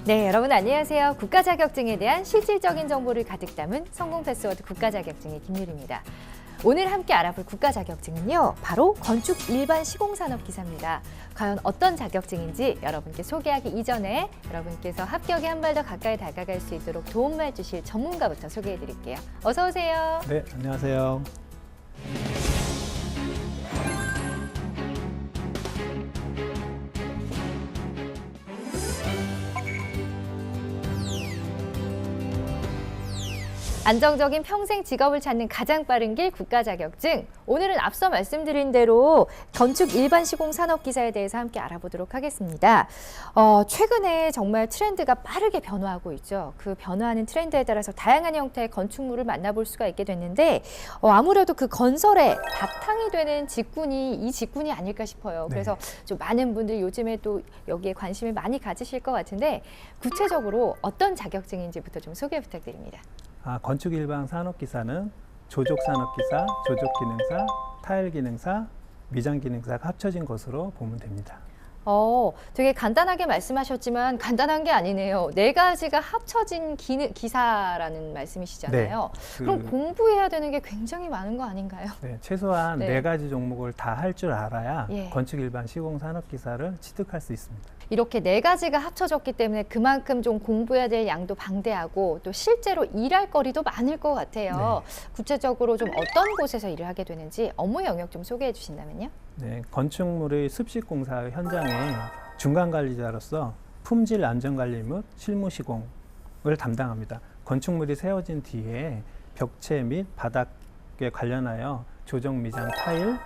네, 여러분 안녕하세요. 국가 자격증에 대한 실질적인 정보를 가득 담은 성공 패스워드 국가 자격증의 김유리입니다. 오늘 함께 알아볼 국가 자격증은요, 바로 건축 일반 시공산업 기사입니다. 과연 어떤 자격증인지 여러분께 소개하기 이전에 여러분께서 합격에 한 발 더 가까이 다가갈 수 있도록 도움을 주실 전문가부터 소개해 드릴게요. 어서 오세요. 네, 안녕하세요. 안정적인 평생 직업을 찾는 가장 빠른 길 국가 자격증. 오늘은 앞서 말씀드린 대로 건축 일반 시공 산업 기사에 대해서 함께 알아보도록 하겠습니다. 최근에 정말 트렌드가 빠르게 변화하고 있죠. 그 변화하는 트렌드에 따라서 다양한 형태의 건축물을 만나볼 수가 있게 됐는데 아무래도 그 건설의 바탕이 되는 직군이 이 직군이 아닐까 싶어요. 그래서 좀 많은 분들이 요즘에 또 여기에 관심을 많이 가지실 것 같은데 구체적으로 어떤 자격증인지부터 좀 소개 부탁드립니다. 건축 일반 산업기사는 조족산업기사, 조족기능사, 타일기능사, 미장기능사가 합쳐진 것으로 보면 됩니다. 되게 간단하게 말씀하셨지만 간단한 게 아니네요. 네 가지가 합쳐진 기사라는 말씀이시잖아요. 네, 그럼 공부해야 되는 게 굉장히 많은 거 아닌가요? 네, 최소한 네 가지 종목을 다 할 줄 알아야 건축 일반 시공산업기사를 취득할 수 있습니다. 이렇게 네 가지가 합쳐졌기 때문에 그만큼 좀 공부해야 될 양도 방대하고 또 실제로 일할 거리도 많을 것 같아요. 구체적으로 좀 어떤 곳에서 일을 하게 되는지 업무 영역 좀 소개해 주신다면요. 네, 건축물의 습식공사 현장에 중간관리자로서 품질 안전관리 및 실무 시공을 담당합니다. 건축물이 세워진 뒤에 벽체 및 바닥에 관련하여 조정 미장 타일,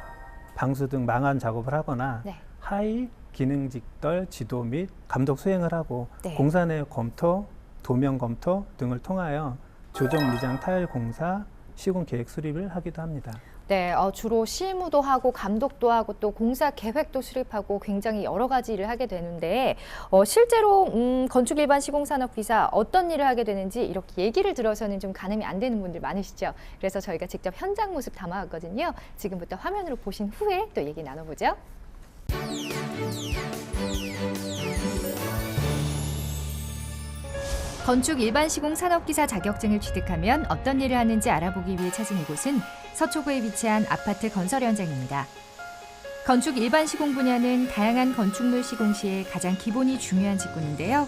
방수 등 망한 작업을 하거나 하의 기능 직덜 지도 및 감독 수행을 하고 공사 내역 검토, 도면 검토 등을 통하여 조정 미장 타일 공사, 시공 계획 수립을 하기도 합니다. 네, 주로 실무도 하고 감독도 하고 또 공사 계획도 수립하고 굉장히 여러 가지 일을 하게 되는데 실제로 건축 일반 시공산업기사 어떤 일을 하게 되는지 이렇게 얘기를 들어서는 좀 가늠이 안 되는 분들 많으시죠. 그래서 저희가 직접 현장 모습 담아왔거든요. 지금부터 화면으로 보신 후에 또 얘기 나눠보죠. 건축 일반 시공 산업기사 자격증을 취득하면 어떤 일을 하는지 알아보기 위해 찾은 이곳은 서초구에 위치한 아파트 건설 현장입니다. 건축 일반 시공 분야는 다양한 건축물 시공 시에 가장 기본이 중요한 직군인데요.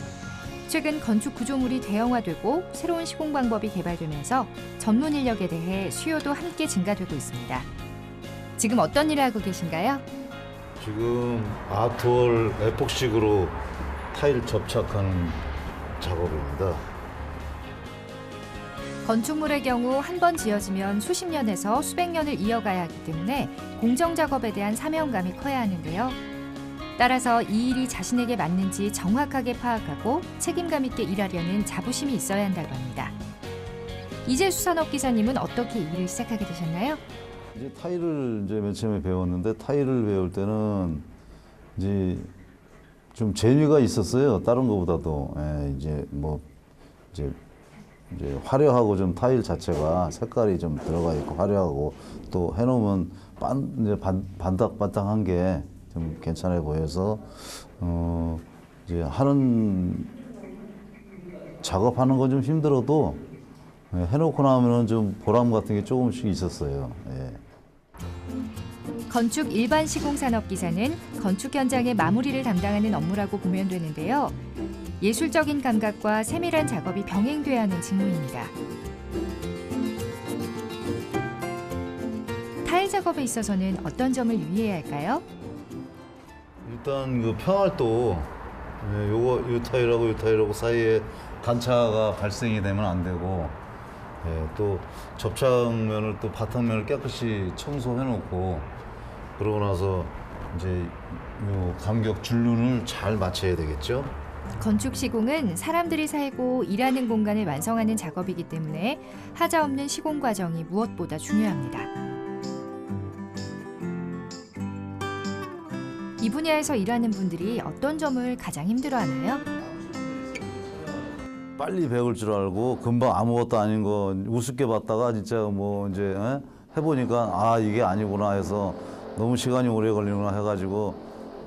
최근 건축 구조물이 대형화되고 새로운 시공 방법이 개발되면서 전문 인력에 대해 수요도 함께 증가되고 있습니다. 지금 어떤 일을 하고 계신가요? 지금 아트월 에폭식으로 타일 접착하는 작업입니다. 건축물의 경우 한 번 지어지면 수십 년에서 수백 년을 이어가야 하기 때문에 공정 작업에 대한 사명감이 커야 하는데요. 따라서 이 일이 자신에게 맞는지 정확하게 파악하고 책임감 있게 일하려는 자부심이 있어야 한다고 합니다. 이재수 산업기사님은 어떻게 이 일을 시작하게 되셨나요? 이제 타일을 이제 맨 처음에 배웠는데 타일을 배울 때는 이제 좀 재미가 있었어요. 다른 것보다도 이제 화려하고 좀 타일 자체가 색깔이 좀 들어가 있고 화려하고 또 해놓으면 반딱반딱한 게 좀 괜찮아 보여서 이제 작업하는 건 좀 힘들어도 해놓고 나면은 좀 보람 같은 게 조금씩 있었어요. 건축 일반 시공산업기사는 건축 현장의 마무리를 담당하는 업무라고 보면 되는데요. 예술적인 감각과 세밀한 작업이 병행돼야 하는 직무입니다. 타일 작업에 있어서는 어떤 점을 유의해야 할까요? 일단 그 평활도 요 타일하고 사이에 단차가 발생이 되면 안 되고 또 접착면을 또 바탕면을 깨끗이 청소해 놓고 그러고 나서 이제 요 간격 줄눈을 잘 맞춰야 되겠죠. 건축 시공은 사람들이 살고 일하는 공간을 완성하는 작업이기 때문에 하자 없는 시공 과정이 무엇보다 중요합니다. 이 분야에서 일하는 분들이 어떤 점을 가장 힘들어하나요? 빨리 배울 줄 알고 금방 아무것도 아닌 거 우습게 봤다가 진짜 해보니까 이게 아니구나 해서 너무 시간이 오래 걸리구나 해가지고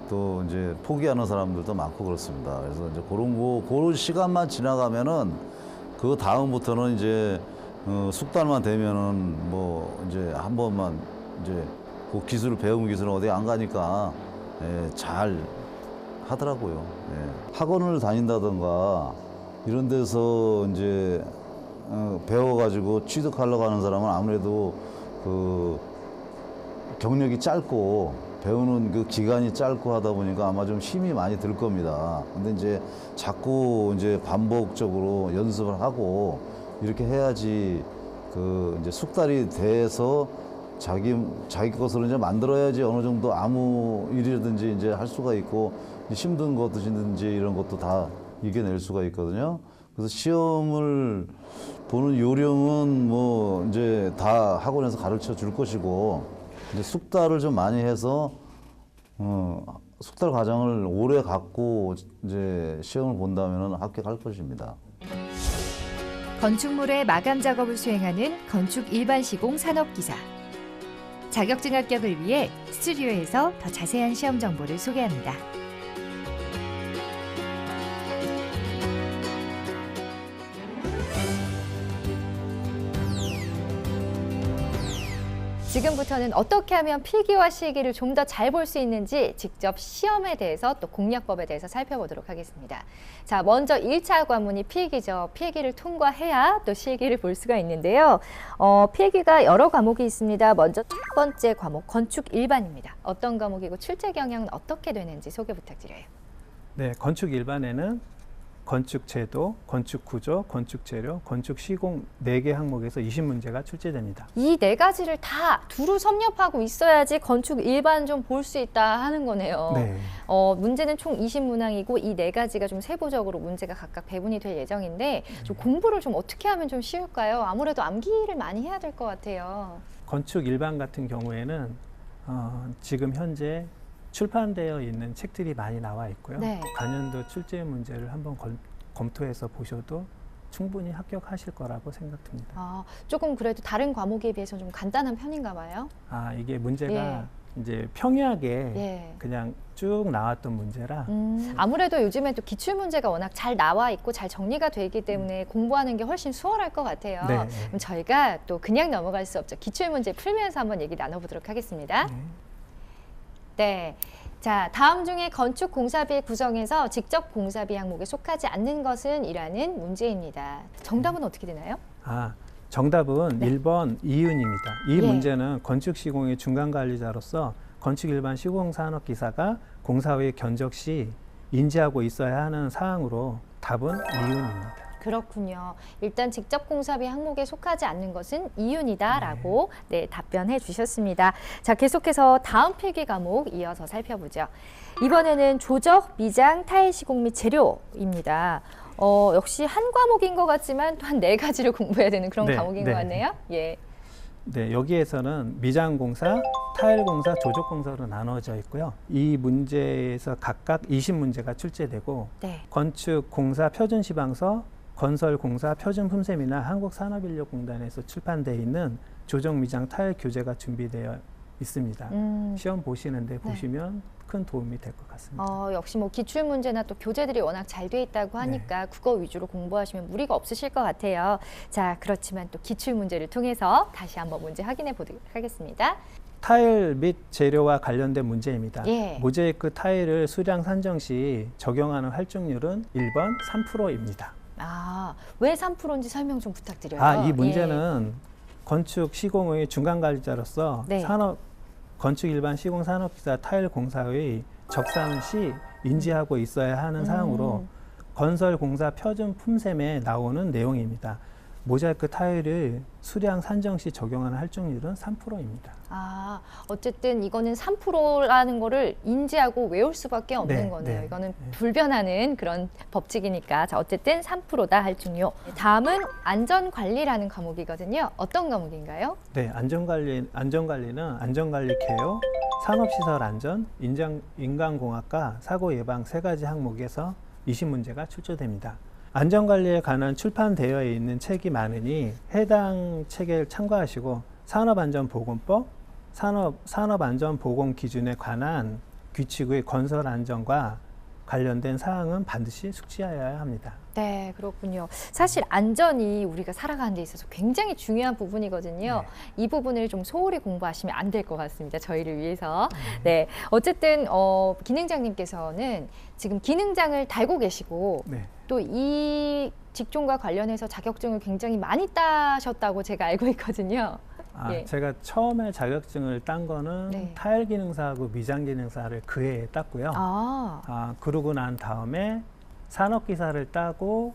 또 이제 포기하는 사람들도 많고 그렇습니다. 그래서 이제 그런 시간만 지나가면은 그 다음부터는 이제 숙달만 되면은 뭐 이제 한 번만 이제 그 기술을 배운 기술은 어디 안 가니까 예, 잘 하더라고요. 예. 학원을 다닌다던가 이런 데서 이제 배워가지고 취득하려고 하는 사람은 아무래도 그 경력이 짧고 배우는 그 기간이 짧고 하다 보니까 아마 좀 힘이 많이 들 겁니다. 근데 이제 자꾸 이제 반복적으로 연습을 하고 이렇게 해야지 그 이제 숙달이 돼서 자기 것으로 이제 만들어야지 어느 정도 아무 일이든지 이제 할 수가 있고 힘든 것이든지 이런 것도 다 이겨낼 수가 있거든요. 그래서 시험을 보는 요령은 뭐 이제 다 학원에서 가르쳐 줄 것이고 이제 숙달을 좀 많이 해서 숙달 과정을 오래 갖고 이제 시험을 본다면은 합격할 것입니다. 건축물의 마감 작업을 수행하는 건축 일반 시공 산업기사. 자격증 합격을 위해 스튜디오에서 더 자세한 시험 정보를 소개합니다. 지금부터는 어떻게 하면 필기와 실기를 좀 더 잘 볼 수 있는지 직접 시험에 대해서 또 공략법에 대해서 살펴보도록 하겠습니다. 자, 먼저 1차 관문이 필기죠. 필기를 통과해야 또 실기를 볼 수가 있는데요. 필기가 여러 과목이 있습니다. 먼저 첫 번째 과목 건축 일반입니다. 어떤 과목이고 출제 경향은 어떻게 되는지 소개 부탁드려요. 네, 건축 일반에는 건축 제도, 건축 구조, 건축 재료, 건축 시공 4개 항목에서 20문제가 출제됩니다. 이 4가지를 다 두루 섭렵하고 있어야지 건축 일반 좀 볼 수 있다 하는 거네요. 네. 문제는 총 20문항이고 이 4가지가 좀 세부적으로 문제가 각각 배분이 될 예정인데 좀 공부를 좀 어떻게 하면 좀 쉬울까요? 아무래도 암기를 많이 해야 될 것 같아요. 건축 일반 같은 경우에는 지금 현재 출판되어 있는 책들이 많이 나와 있고요. 네. 관련도 출제 문제를 한번 검토해서 보셔도 충분히 합격하실 거라고 생각됩니다. 조금 그래도 다른 과목에 비해서 좀 간단한 편인가 봐요. 이게 문제가 이제 평이하게 예. 그냥 쭉 나왔던 문제라 아무래도 요즘에 또 기출 문제가 워낙 잘 나와 있고 잘 정리가 돼 있기 때문에 공부하는 게 훨씬 수월할 것 같아요. 네. 그럼 저희가 또 그냥 넘어갈 수 없죠. 기출 문제 풀면서 한번 얘기 나눠보도록 하겠습니다. 네. 자, 다음 중에 건축 공사비 구성에서 직접 공사비 항목에 속하지 않는 것은 이라는 문제입니다. 정답은 어떻게 되나요? 정답은 네. 1번 이윤입니다. 이 예. 문제는 건축 시공의 중간 관리자로서 건축 일반 시공 산업 기사가 공사의 견적 시 인지하고 있어야 하는 사항으로 답은 이윤입니다. 그렇군요. 일단 직접 공사비 항목에 속하지 않는 것은 이윤이다라고 답변해 주셨습니다. 자, 계속해서 다음 필기 과목 이어서 살펴보죠. 이번에는 조적, 미장, 타일 시공 및 재료입니다. 역시 한 과목인 것 같지만 또한 4가지를 공부해야 되는 그런 과목인 것 같네요. 예. 네, 여기에서는 미장 공사, 타일 공사, 조적 공사로 나눠져 있고요. 이 문제에서 각각 20문제가 출제되고 건축 공사 표준 시방서, 건설 공사 표준 품셈이나 한국산업인력공단에서 출판되어 있는 조적 미장 타일 교재가 준비되어 있습니다. 시험 보시는데 보시면 큰 도움이 될 것 같습니다. 역시 뭐 기출 문제나 또 교재들이 워낙 잘 돼 있다고 하니까 국어 위주로 공부하시면 무리가 없으실 것 같아요. 자, 그렇지만 또 기출 문제를 통해서 다시 한번 문제 확인해 보도록 하겠습니다. 타일 및 재료와 관련된 문제입니다. 예. 모자이크 타일을 수량 산정 시 적용하는 활중률은 1번 3%입니다. 왜 3%인지 설명 좀 부탁드려요. 이 문제는 건축 시공의 중간 관리자로서 건축 일반 시공 산업기사 타일 공사의 적산 시 인지하고 있어야 하는 사항으로 건설 공사 표준 품셈에 나오는 내용입니다. 모자이크 타일을 수량 산정 시 적용하는 할증률은 3%입니다. 어쨌든 이거는 3%라는 거를 인지하고 외울 수밖에 없는 거네요. 이거는 불변하는 그런 법칙이니까. 자, 어쨌든 3%다 할증료. 다음은 안전관리라는 과목이거든요. 어떤 과목인가요? 네, 안전관리는 안전관리 개요, 산업시설 안전, 인간공학과 사고 예방 3가지 항목에서 20문제가 출제됩니다. 안전관리에 관한 출판되어 있는 책이 많으니 해당 책을 참고하시고 산업안전보건법, 산업안전보건 기준에 관한 규칙의 건설 안전과 관련된 사항은 반드시 숙지하여야 합니다. 네, 그렇군요. 사실 안전이 우리가 살아가는 데 있어서 굉장히 중요한 부분이거든요. 이 부분을 좀 소홀히 공부하시면 안 될 것 같습니다. 저희를 위해서. 네, 어쨌든 기능장님께서는 지금 기능장을 달고 계시고 네. 또 이 직종과 관련해서 자격증을 굉장히 많이 따셨다고 제가 알고 있거든요. 예. 제가 처음에 자격증을 딴 거는 네. 타일 기능사하고 미장 기능사를 그 해에 땄고요. 그러고 난 다음에 산업기사를 따고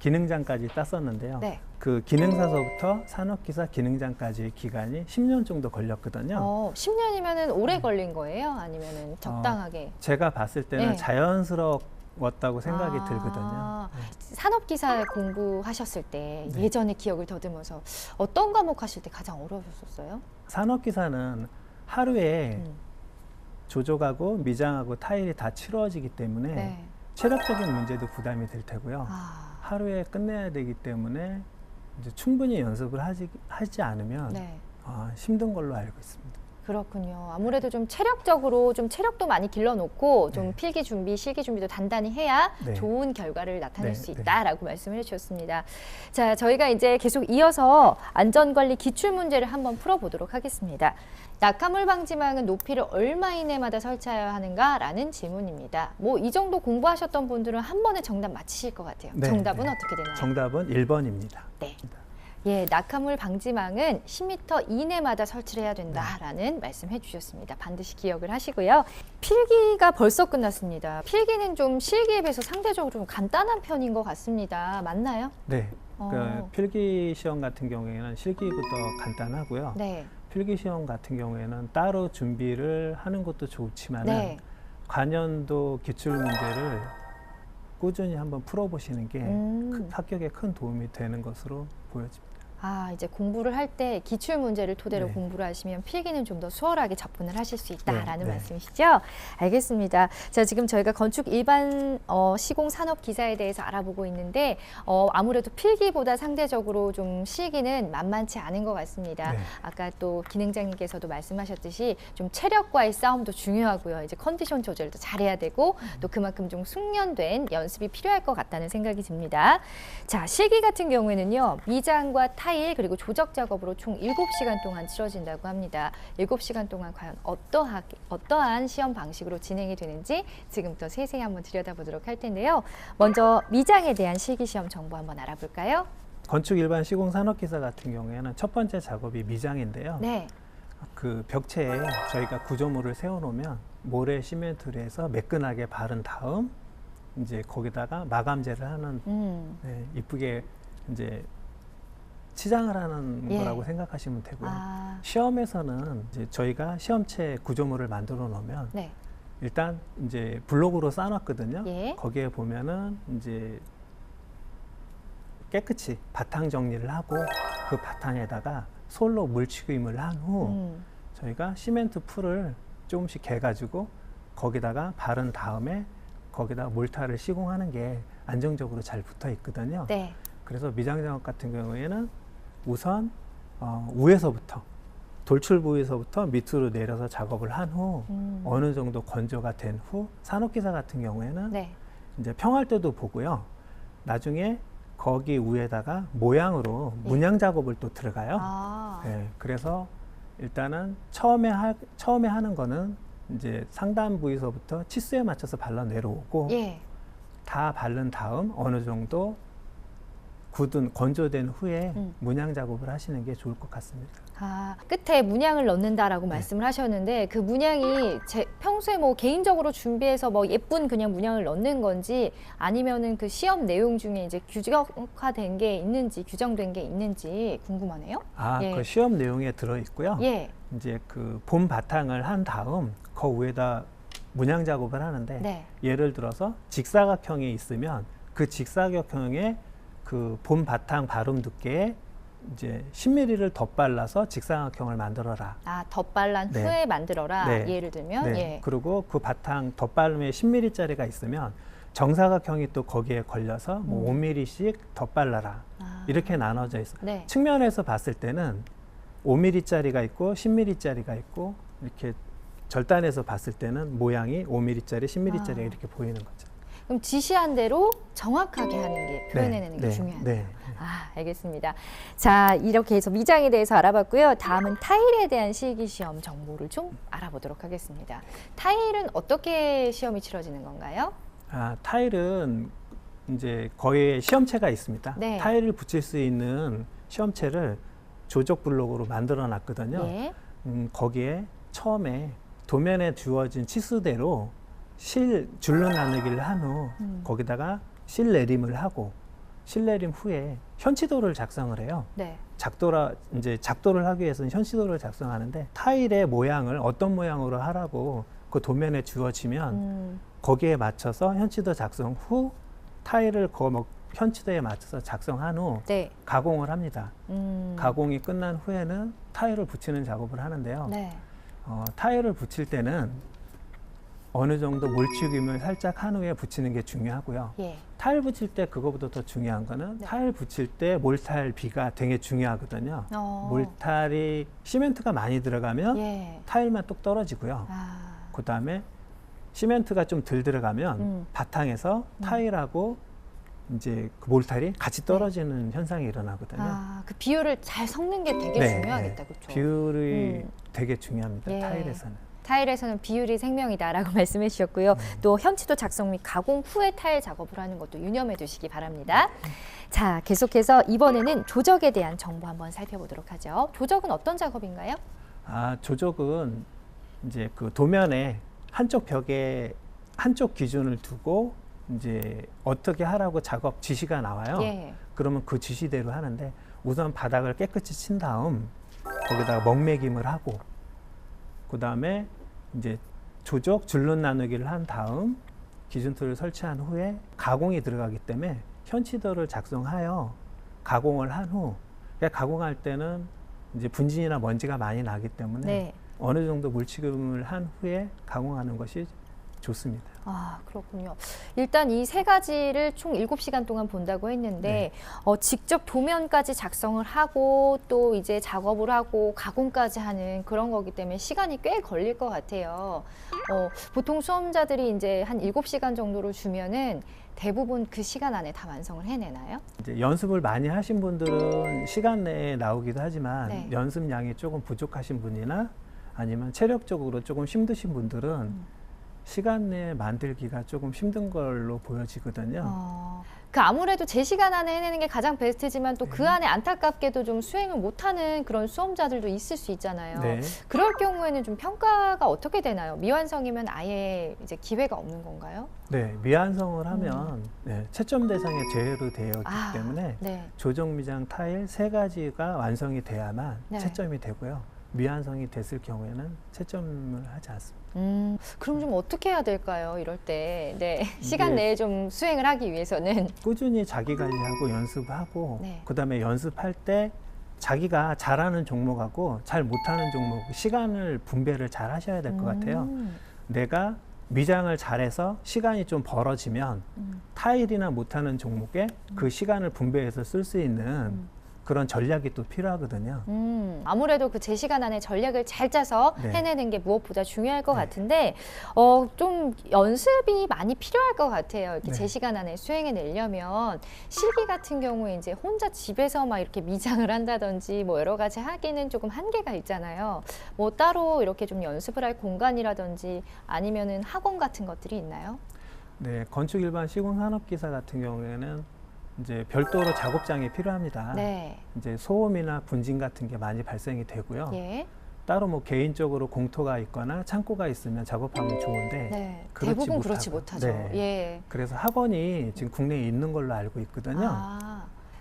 기능장까지 땄었는데요. 네. 그 기능사서부터 산업기사 기능장까지의 기간이 10년 정도 걸렸거든요. 10년이면은 오래 걸린 거예요? 아니면은 적당하게? 제가 봤을 때는 네. 자연스러웠다고 생각이 들거든요. 산업기사 공부하셨을 때 네. 예전의 기억을 더듬어서 어떤 과목 하실 때 가장 어려우셨어요? 산업기사는 하루에 조족하고 미장하고 타일이 다 치러지기 때문에 네. 체력적인 문제도 부담이 될 테고요. 하루에 끝내야 되기 때문에 이제 충분히 연습을 하지 않으면 네. 힘든 걸로 알고 있습니다. 그렇군요. 아무래도 좀 체력적으로 좀 체력도 많이 길러놓고 좀 네. 필기 준비, 실기 준비도 단단히 해야 네. 좋은 결과를 나타낼 네, 수 네. 있다라고 말씀을 해주셨습니다. 자, 저희가 이제 계속 이어서 안전관리 기출 문제를 한번 풀어보도록 하겠습니다. 낙하물 방지망은 높이를 얼마 이내마다 설치해야 하는가라는 질문입니다. 뭐 이 정도 공부하셨던 분들은 한 번에 정답 맞히실 것 같아요. 네, 정답은 네. 어떻게 되나요? 정답은 1번입니다. 네. 예, 낙하물 방지망은 10m 이내마다 설치를 해야 된다라는 말씀해 주셨습니다. 반드시 기억을 하시고요. 필기가 벌써 끝났습니다. 필기는 좀 실기에 비해서 상대적으로 좀 간단한 편인 것 같습니다. 맞나요? 네. 그 필기 시험 같은 경우에는 실기부터 간단하고요. 네. 필기 시험 같은 경우에는 따로 준비를 하는 것도 좋지만 네. 관연도 기출 문제를 꾸준히 한번 풀어보시는 게 합격에 큰 도움이 되는 것으로 보여집니다. 이제 공부를 할 때 기출 문제를 토대로 네. 공부를 하시면 필기는 좀 더 수월하게 접근을 하실 수 있다라는 네. 말씀이시죠? 알겠습니다. 자, 지금 저희가 건축 일반 시공 산업 기사에 대해서 알아보고 있는데 아무래도 필기보다 상대적으로 좀 실기는 만만치 않은 것 같습니다. 네. 아까 또 기능장님께서도 말씀하셨듯이 좀 체력과의 싸움도 중요하고요. 이제 컨디션 조절도 잘해야 되고 또 그만큼 좀 숙련된 연습이 필요할 것 같다는 생각이 듭니다. 자, 실기 같은 경우에는요. 미장과 타일 그리고 조적 작업으로 총 7시간 동안 치러진다고 합니다. 7시간 동안 과연 어떠한 시험 방식으로 진행이 되는지 지금부터 세세히 한번 들여다보도록 할 텐데요. 먼저 미장에 대한 실기 시험 정보 한번 알아볼까요? 건축 일반 시공 산업기사 같은 경우에는 첫 번째 작업이 미장인데요. 네. 그 벽체에 저희가 구조물을 세워놓으면 모래 시멘트를 해서 매끈하게 바른 다음 이제 거기다가 마감재를 하는 이쁘게 이제 치장을 하는 예. 거라고 생각하시면 되고요. 아, 시험에서는 이제 저희가 시험체 구조물을 만들어 놓으면 네. 일단 이제 블록으로 쌓아놨거든요. 예. 거기에 보면은 이제 깨끗이 바탕 정리를 하고 그 바탕에다가 솔로 물치임을 한 후 저희가 시멘트 풀을 조금씩 개가지고 거기다가 바른 다음에 거기다 몰타를 시공하는 게 안정적으로 잘 붙어 있거든요. 네. 그래서 미장 작업 같은 경우에는 우선 위에서부터 돌출 부위에서부터 밑으로 내려서 작업을 한 후 어느 정도 건조가 된 후 산업기사 같은 경우에는 네. 이제 평할 때도 보고요. 나중에 거기 위에다가 모양으로 예. 문양 작업을 또 들어가요. 네, 그래서 일단은 처음에 하는 거는 이제 상단 부위서부터 치수에 맞춰서 발라 내려오고 예. 다 바른 다음 어느 정도 굳은 건조된 후에 문양 작업을 하시는 게 좋을 것 같습니다. 끝에 문양을 넣는다라고 네. 말씀을 하셨는데 그 문양이 평소에 뭐 개인적으로 준비해서 뭐 예쁜 그냥 문양을 넣는 건지 아니면은 그 시험 내용 중에 이제 규정화된 게 있는지 규정된 게 있는지 궁금하네요. 예. 그 시험 내용에 들어 있고요. 예. 이제 그 본 바탕을 한 다음 그 위에다 문양 작업을 하는데 네. 예를 들어서 직사각형이 있으면 그 직사각형에 그 본 바탕 바름 두께에 이제 10mm를 덧발라서 직사각형을 만들어라. 덧발란 네. 후에 만들어라. 네. 예를 들면. 네. 예. 그리고 그 바탕 덧바름에 10mm짜리가 있으면 정사각형이 또 거기에 걸려서 뭐 5mm씩 덧발라라. 이렇게 나눠져 있어요. 네. 측면에서 봤을 때는 5mm짜리가 있고 10mm짜리가 있고 이렇게 절단해서 봤을 때는 모양이 5mm짜리, 10mm짜리 아. 이렇게 보이는 거죠. 그럼 지시한 대로 정확하게 하는 게 표현해내는 게 네, 중요하네요. 네. 아, 알겠습니다. 자, 이렇게 해서 미장에 대해서 알아봤고요. 다음은 타일에 대한 실기시험 정보를 좀 알아보도록 하겠습니다. 타일은 어떻게 시험이 치러지는 건가요? 타일은 이제 거의 시험체가 있습니다. 네. 타일을 붙일 수 있는 시험체를 조적 블록으로 만들어 놨거든요. 예. 거기에 처음에 도면에 주어진 치수대로 실 줄로 나누기를 한 후 거기다가 실 내림을 하고 실 내림 후에 현치도를 작성을 해요. 네. 작도를 하기 위해서는 현치도를 작성하는데 타일의 모양을 어떤 모양으로 하라고 그 도면에 주어지면 거기에 맞춰서 현치도 작성 후 타일을 현치도에 맞춰서 작성한 후 네. 가공을 합니다. 음. 가공이 끝난 후에는 타일을 붙이는 작업을 하는데요. 네. 타일을 붙일 때는 어느 정도 몰치김을 살짝 한 후에 붙이는 게 중요하고요. 예. 타일 붙일 때 그거보다 더 중요한 거는 네. 타일 붙일 때 몰탈 비가 되게 중요하거든요. 어. 몰탈이 시멘트가 많이 들어가면 예. 타일만 뚝 떨어지고요. 아. 그 다음에 시멘트가 좀 덜 들어가면 음. 바탕에서 타일하고 이제 그 몰탈이 같이 떨어지는 현상이 일어나거든요. 아, 그 비율을 잘 섞는 게 되게 네, 중요하겠다, 네. 그렇죠? 비율이 되게 중요합니다. 예. 타일에서는. 타일에서는 비율이 생명이다라고 말씀해 주셨고요. 또 현치도 작성 및 가공 후에 타일 작업을 하는 것도 유념해 두시기 바랍니다. 자, 계속해서 이번에는 조적에 대한 정보 한번 살펴보도록 하죠. 조적은 어떤 작업인가요? 조적은 이제 그 도면에 한쪽 벽에 한쪽 기준을 두고 이제 어떻게 하라고 작업 지시가 나와요. 예. 그러면 그 지시대로 하는데 우선 바닥을 깨끗이 친 다음 거기다가 먹매김을 하고 그 다음에 이제 조적 줄눈 나누기를 한 다음 기준틀을 설치한 후에 가공이 들어가기 때문에 현치도를 작성하여 가공을 한 후 가공할 때는 이제 분진이나 먼지가 많이 나기 때문에 네. 어느 정도 물치금을 한 후에 가공하는 것이 좋습니다. 아, 그렇군요. 일단 이 세 가지를 총 7시간 동안 본다고 했는데 직접 도면까지 작성을 하고 또 이제 작업을 하고 가공까지 하는 그런 거기 때문에 시간이 꽤 걸릴 것 같아요. 보통 수험자들이 이제 한 7시간 정도를 주면은 대부분 그 시간 안에 다 완성을 해내나요? 이제 연습을 많이 하신 분들은 시간 내에 나오기도 하지만 네. 연습량이 조금 부족하신 분이나 아니면 체력적으로 조금 힘드신 분들은 시간 내에 만들기가 조금 힘든 걸로 보여지거든요. 그 아무래도 제 시간 안에 해내는 게 가장 베스트지만 또 그 안에 안타깝게도 좀 수행을 못하는 그런 수험자들도 있을 수 있잖아요. 네. 그럴 경우에는 좀 평가가 어떻게 되나요? 미완성이면 아예 이제 기회가 없는 건가요? 네, 미완성을 하면 채점 대상에 제외로 되어 있기 때문에 네. 조적 미장 타일 3가지가 완성이 돼야만 네. 채점이 되고요. 미완성이 됐을 경우에는 채점을 하지 않습니다. 그럼 좀 어떻게 해야 될까요? 이럴 때 시간 이게- 내에 좀 수행을 하기 위해서는 꾸준히 자기 관리하고 연습하고 네. 그다음에 연습할 때 자기가 잘하는 종목하고 잘 못하는 종목 시간을 분배를 잘 하셔야 될 것 같아요. 내가 미장을 잘해서 시간이 좀 벌어지면 타일이나 못하는 종목에 그 시간을 분배해서 쓸 수 있는 그런 전략이 또 필요하거든요. 아무래도 그 제 시간 안에 전략을 잘 짜서 네. 해내는 게 무엇보다 중요할 것 네. 같은데 좀 연습이 많이 필요할 것 같아요. 이렇게 네. 제 시간 안에 수행해내려면 실기 같은 경우에 이제 혼자 집에서 막 이렇게 미장을 한다든지 뭐 여러 가지 하기는 조금 한계가 있잖아요. 뭐 따로 이렇게 좀 연습을 할 공간이라든지 아니면은 학원 같은 것들이 있나요? 네, 건축 일반 시공 산업기사 같은 경우에는 이제 별도로 작업장이 필요합니다. 네. 이제 소음이나 분진 같은 게 많이 발생이 되고요. 예. 따로 뭐 개인적으로 공터가 있거나 창고가 있으면 작업하면 좋은데 네. 그렇지 대부분 못하고. 그렇지 못하죠. 네. 예. 그래서 학원이 지금 국내에 있는 걸로 알고 있거든요.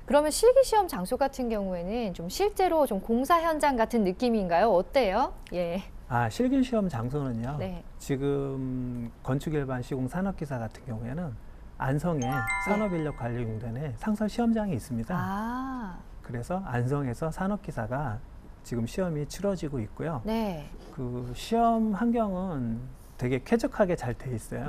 그러면 실기시험 장소 같은 경우에는 좀 실제로 좀 공사 현장 같은 느낌인가요? 어때요? 예. 실기시험 장소는요. 네. 지금 건축 일반 시공 산업기사 같은 경우에는 안성에 산업인력관리공단에 상설 시험장이 있습니다. 그래서 안성에서 산업기사가 지금 시험이 치러지고 있고요. 네. 그 시험 환경은 되게 쾌적하게 잘 돼 있어요.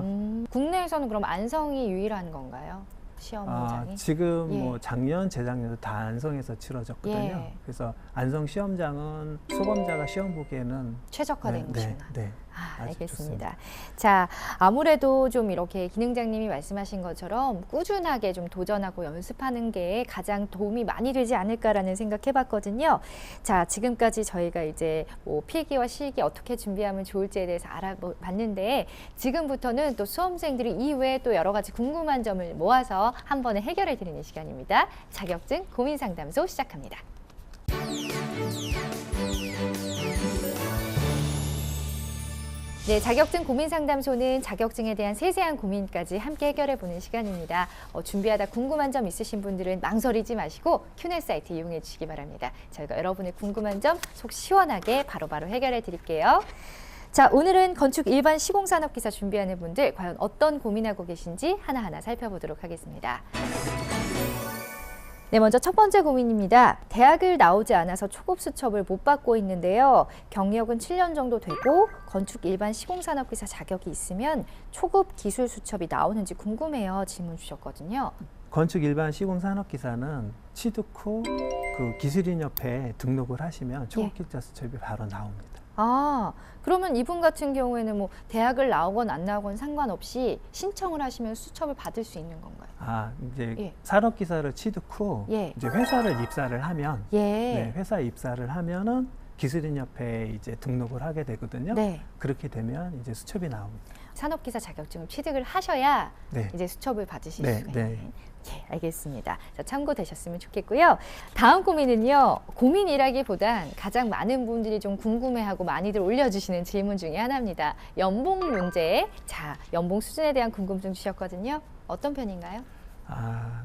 국내에서는 그럼 안성이 유일한 건가요? 시험 현장이? 지금 예. 뭐 작년, 재작년도 다 안성에서 치러졌거든요. 예. 그래서 안성 시험장은 소범자가 시험 보기에는 최적화된 곳이구나. 네. 아주 알겠습니다. 자, 아무래도 좀 이렇게 기능장님이 말씀하신 것처럼 꾸준하게 좀 도전하고 연습하는 게 가장 도움이 많이 되지 않을까라는 생각해봤거든요. 자, 지금까지 저희가 이제 뭐 필기와 실기 어떻게 준비하면 좋을지에 대해서 알아봤는데 지금부터는 또 수험생들이 이외에 또 여러 가지 궁금한 점을 모아서 한 번에 해결해 드리는 시간입니다. 자격증 고민 상담소 시작합니다. 네, 자격증 고민 상담소는 자격증에 대한 세세한 고민까지 함께 해결해 보는 시간입니다. 준비하다 궁금한 점 있으신 분들은 망설이지 마시고 Q&A 사이트 이용해 주시기 바랍니다. 저희가 여러분의 궁금한 점 속 시원하게 바로바로 해결해 드릴게요. 자, 오늘은 건축 일반 시공산업기사 준비하는 분들 과연 어떤 고민하고 계신지 하나하나 살펴보도록 하겠습니다. 네, 먼저 첫 번째 고민입니다. 대학을 나오지 않아서 초급 수첩을 못 받고 있는데요. 경력은 7년 정도 되고 건축 일반 시공산업기사 자격이 있으면 초급 기술 수첩이 나오는지 궁금해요. 질문 주셨거든요. 건축 일반 시공산업기사는 취득 후 그 기술인협회에 등록을 하시면 초급기자 수첩이 바로 나옵니다. 아, 그러면 이분 같은 경우에는 뭐 대학을 나오건 안 나오건 상관없이 신청을 하시면 수첩을 받을 수 있는 건가요? 아, 이제 예. 산업기사를 취득 후 예. 이제 회사를 입사를 하면 예. 네, 회사 입사를 하면은 기술인협회에 이제 등록을 하게 되거든요. 네. 그렇게 되면 이제 수첩이 나옵니다. 산업기사 자격증을 취득을 하셔야 네. 이제 수첩을 받으실 네, 수가 네. 있는. 예, 알겠습니다. 자, 참고되셨으면 좋겠고요. 다음 고민은요. 고민이라기보단 가장 많은 분들이 좀 궁금해하고 많이들 올려주시는 질문 중에 하나입니다. 연봉 문제. 자, 연봉 수준에 대한 궁금증 주셨거든요. 어떤 편인가요? 아,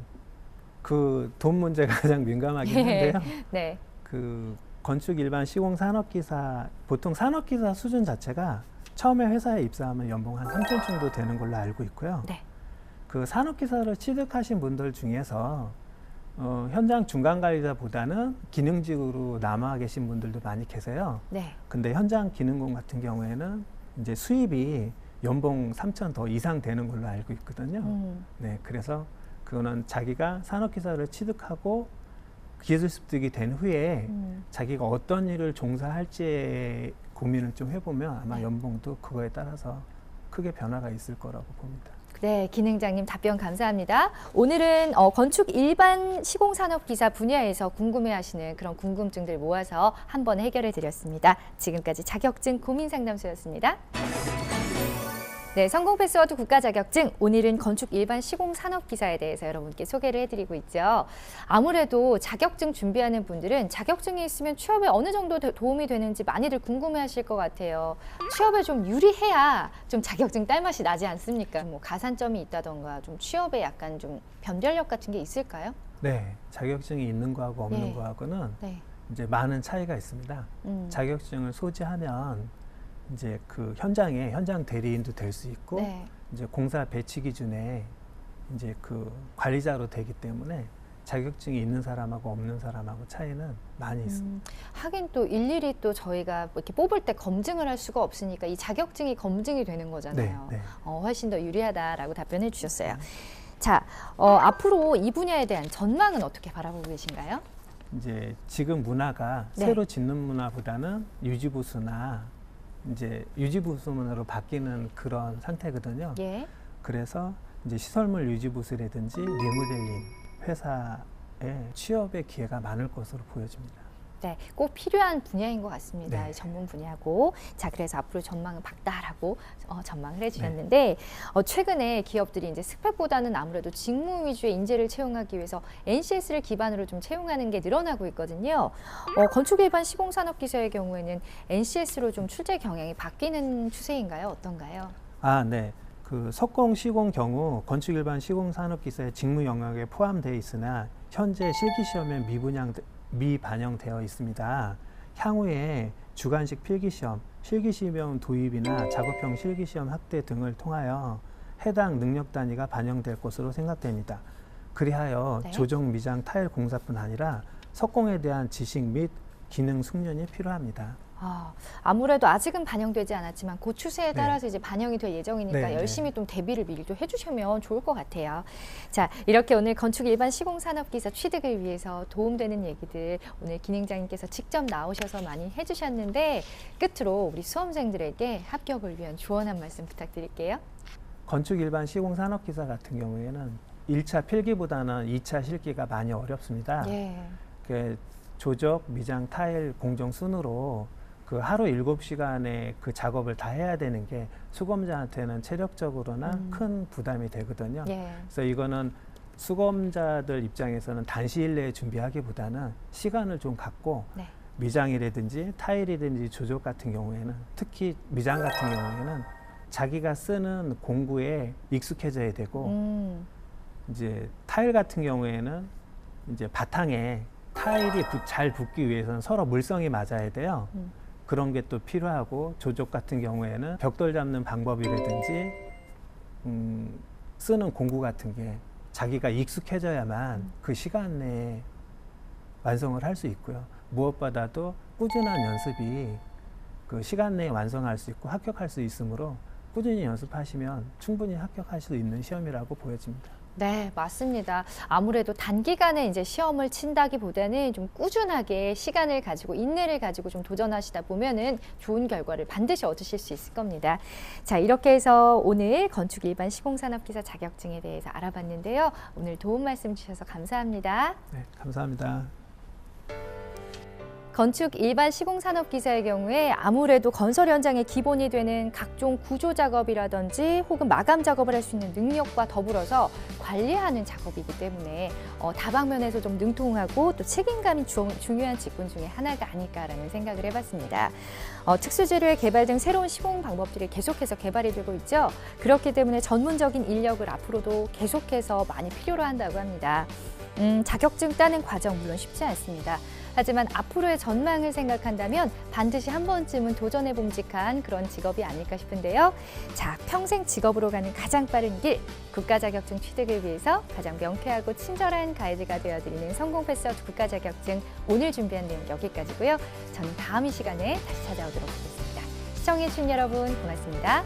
그 돈 문제가 가장 민감하긴 한데요. 네. 그 건축 일반 시공 산업기사 보통 산업기사 수준 자체가 처음에 회사에 입사하면 연봉 한 3천 정도 되는 걸로 알고 있고요. 네. 그 산업기사를 취득하신 분들 중에서 현장 중간관리자보다는 기능직으로 남아 계신 분들도 많이 계세요. 네. 근데 현장 기능工같은 경우에는 이제 수입이 연봉 3천 더 이상 되는 걸로 알고 있거든요. 네, 그래서 그거는 자기가 산업기사를 취득하고 기술 습득이 된 후에 자기가 어떤 일을 종사할지에 고민을 좀 해보면 아마 네. 연봉도 그거에 따라서 크게 변화가 있을 거라고 봅니다. 네, 기능장님 답변 감사합니다. 오늘은 건축 일반 시공산업기사 분야에서 궁금해하시는 그런 궁금증들 모아서 한 번에 해결해 드렸습니다. 지금까지 자격증 고민상담소였습니다. 네, 성공 패스워드 국가 자격증. 오늘은 건축 일반 시공산업기사에 대해서 여러분께 소개를 해드리고 있죠. 아무래도 자격증 준비하는 분들은 자격증이 있으면 취업에 어느 정도 도움이 되는지 많이들 궁금해하실 것 같아요. 취업에 좀 유리해야 좀 자격증 딸 맛이 나지 않습니까? 뭐 가산점이 있다던가 좀 취업에 약간 좀 변별력 같은 게 있을까요? 네, 자격증이 있는 거하고 없는 네. 거하고는 네. 이제 많은 차이가 있습니다. 자격증을 소지하면 이제 그 현장에 현장 대리인도 될 수 있고 네. 이제 공사 배치 기준에 이제 그 관리자로 되기 때문에 자격증이 있는 사람하고 없는 사람하고 차이는 많이 있습니다. 하긴 또 일일이 또 저희가 이렇게 뽑을 때 검증을 할 수가 없으니까 이 자격증이 검증이 되는 거잖아요. 네, 네. 훨씬 더 유리하다라고 답변해 주셨어요. 자, 앞으로 이 분야에 대한 전망은 어떻게 바라보고 계신가요? 이제 지금 문화가 네. 새로 짓는 문화보다는 유지보수나 이제 유지보수문으로 바뀌는 그런 상태거든요. 예. 그래서 이제 시설물 유지보수라든지 리모델링 회사에 취업의 기회가 많을 것으로 보여집니다. 네, 꼭 필요한 분야인 것 같습니다. 네. 이 전문 분야고. 자, 그래서 앞으로 전망은 밝다라고 전망을 해주셨는데 최근에 기업들이 이제 스펙보다는 아무래도 직무 위주의 인재를 채용하기 위해서 NCS를 기반으로 좀 채용하는 게 늘어나고 있거든요. 건축 일반 시공산업기사의 경우에는 NCS로 좀 출제 경향이 바뀌는 추세인가요? 어떤가요? 아, 네. 그 석공 시공 경우 건축 일반 시공 산업기사의 직무 영역에 포함되어 있으나 현재 실기 시험에 미반영되어 있습니다. 향후에 주관식 필기시험, 실기시험 도입이나 작업형 실기시험 확대 등을 통하여 해당 능력 단위가 반영될 것으로 생각됩니다. 그리하여 네. 조정, 미장, 타일 공사뿐 아니라 석공에 대한 지식 및 기능 숙련이 필요합니다. 아무래도 아직은 반영되지 않았지만 그 추세에 따라서 이제 반영이 될 예정이니까 네, 열심히 좀 대비를 미리 또 해주시면 좋을 것 같아요. 자, 이렇게 오늘 건축 일반 시공산업기사 취득을 위해서 도움되는 얘기들 오늘 기능장님께서 직접 나오셔서 많이 해주셨는데 끝으로 우리 수험생들에게 합격을 위한 조언 한 말씀 부탁드릴게요. 건축 일반 시공산업기사 같은 경우에는 1차 필기보다는 2차 실기가 많이 어렵습니다. 예. 그 조적, 미장, 타일, 공정 순으로 그 하루 7시간에 그 작업을 다 해야 되는 게 수검자한테는 체력적으로나 큰 부담이 되거든요. 예. 그래서 이거는 수검자들 입장에서는 단시일 내에 준비하기보다는 시간을 좀 갖고 네. 미장이라든지 타일이든지 조적 같은 경우에는 특히 미장 같은 경우에는 자기가 쓰는 공구에 익숙해져야 되고 이제 타일 같은 경우에는 이제 바탕에 타일이 잘 붙기 위해서는 서로 물성이 맞아야 돼요. 그런 게 또 필요하고 조적 같은 경우에는 벽돌 잡는 방법이라든지 쓰는 공구 같은 게 자기가 익숙해져야만 그 시간 내에 완성을 할 수 있고요. 무엇보다도 꾸준한 연습이 그 시간 내에 완성할 수 있고 합격할 수 있으므로 꾸준히 연습하시면 충분히 합격할 수 있는 시험이라고 보여집니다. 네, 맞습니다. 아무래도 단기간에 이제 시험을 친다기보다는 좀 꾸준하게 시간을 가지고 인내를 가지고 좀 도전하시다 보면은 좋은 결과를 반드시 얻으실 수 있을 겁니다. 자, 이렇게 해서 오늘 건축 일반 시공산업기사 자격증에 대해서 알아봤는데요. 오늘 도움 말씀 주셔서 감사합니다. 네, 감사합니다. 건축 일반 시공산업기사의 경우에 아무래도 건설 현장의 기본이 되는 각종 구조 작업이라든지 혹은 마감 작업을 할 수 있는 능력과 더불어서 관리하는 작업이기 때문에 다방면에서 좀 능통하고 또 책임감이 중요한 직군 중에 하나가 아닐까라는 생각을 해봤습니다. 특수재료의 개발 등 새로운 시공 방법들이 계속해서 개발이 되고 있죠. 그렇기 때문에 전문적인 인력을 앞으로도 계속해서 많이 필요로 한다고 합니다. 자격증 따는 과정 물론 쉽지 않습니다. 하지만 앞으로의 전망을 생각한다면 반드시 한 번쯤은 도전해 봄직한 그런 직업이 아닐까 싶은데요. 자, 평생 직업으로 가는 가장 빠른 길, 국가 자격증 취득을 위해서 가장 명쾌하고 친절한 가이드가 되어드리는 성공 패스아웃 국가 자격증 오늘 준비한 내용 여기까지고요. 저는 다음 이 시간에 다시 찾아오도록 하겠습니다. 시청해주신 여러분 고맙습니다.